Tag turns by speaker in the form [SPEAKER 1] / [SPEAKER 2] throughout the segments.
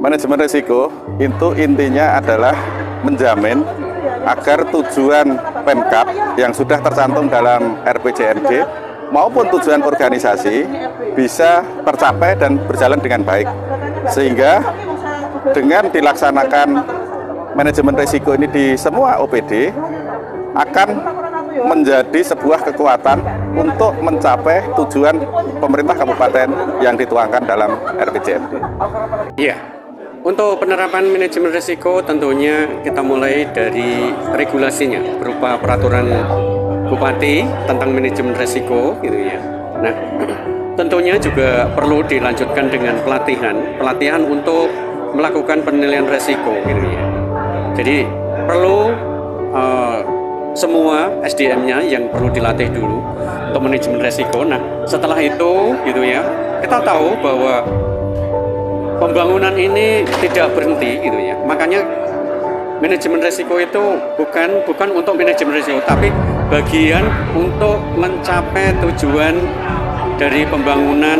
[SPEAKER 1] Manajemen risiko itu intinya adalah menjamin agar tujuan Pemkab yang sudah tercantum dalam RPJMD maupun tujuan organisasi bisa tercapai dan berjalan dengan baik. Sehingga dengan dilaksanakan manajemen risiko ini di semua OPD akan menjadi sebuah kekuatan untuk mencapai tujuan pemerintah kabupaten yang dituangkan dalam RPJMD.
[SPEAKER 2] Iya, untuk penerapan manajemen risiko tentunya kita mulai dari regulasinya berupa peraturan Bupati tentang manajemen risiko gitu ya. Nah, tentunya juga perlu dilanjutkan dengan pelatihan untuk melakukan penilaian risiko gitu ya. Jadi perlu semua SDM-nya yang perlu dilatih dulu untuk manajemen risiko. Nah, setelah itu gitu ya, kita tahu bahwa pembangunan ini tidak berhenti gitu ya. Makanya manajemen risiko itu bukan untuk manajemen risiko, tapi bagian untuk mencapai tujuan dari pembangunan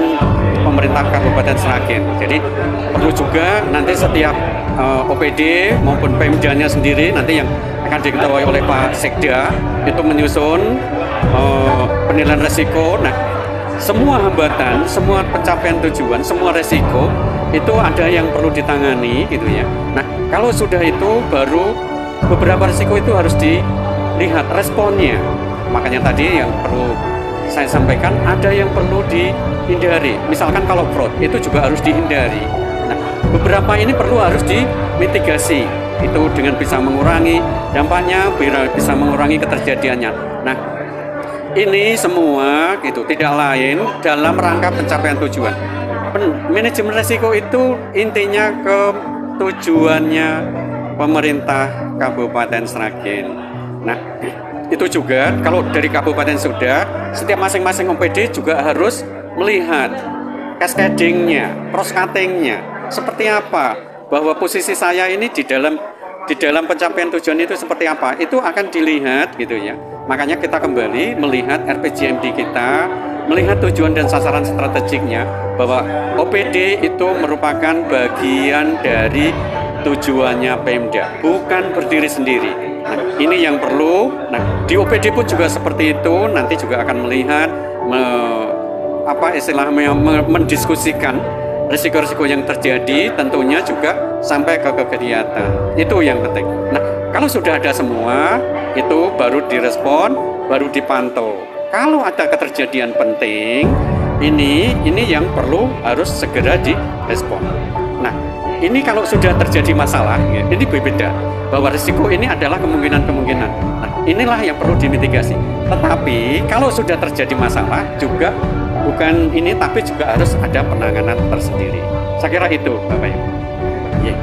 [SPEAKER 2] pemerintah Kabupaten Sragen. Jadi perlu juga nanti setiap OPD maupun Pemdanya sendiri nanti yang akan diketahui oleh Pak Sekda itu menyusun penilaian risiko. Nah, semua hambatan, semua pencapaian tujuan, semua risiko itu ada yang perlu ditangani gitu ya. Nah, kalau sudah itu baru beberapa risiko itu harus dilihat responnya. Makanya tadi yang perlu saya sampaikan ada yang perlu dihindari. Misalkan kalau fraud itu juga harus dihindari. Nah, beberapa ini perlu harus dimitigasi. Itu dengan bisa mengurangi dampaknya, bisa mengurangi keterjadiannya. Nah, ini semua gitu tidak lain dalam rangka pencapaian tujuan. Manajemen risiko itu intinya ke tujuannya pemerintah Kabupaten Sragen. Nah, itu juga kalau dari kabupaten sudah, setiap masing-masing OPD juga harus melihat cascading-nya, cross-cutting-nya seperti apa, bahwa posisi saya ini di dalam pencapaian tujuan itu seperti apa, itu akan dilihat gitu ya. Makanya kita kembali melihat RPJMD kita, melihat tujuan dan sasaran strategiknya, bahwa OPD itu merupakan bagian dari tujuannya Pemda, bukan berdiri sendiri. Nah, ini yang perlu. Nah, di OPD pun juga seperti itu. Nanti juga akan melihat mendiskusikan risiko-risiko yang terjadi, tentunya juga sampai ke kegiatan. Itu yang penting. Nah, kalau sudah ada semua, itu baru direspon, baru dipantau. Kalau ada keterjadian penting, ini yang perlu harus segera direspon. Nah, ini kalau sudah terjadi masalah, ya, ini berbeda. Bahwa risiko ini adalah kemungkinan-kemungkinan. Nah, inilah yang perlu dimitigasi. Tetapi kalau sudah terjadi masalah juga bukan ini, tapi juga harus ada penanganan tersendiri. Saya kira itu, Bapak Ibu. Yeah.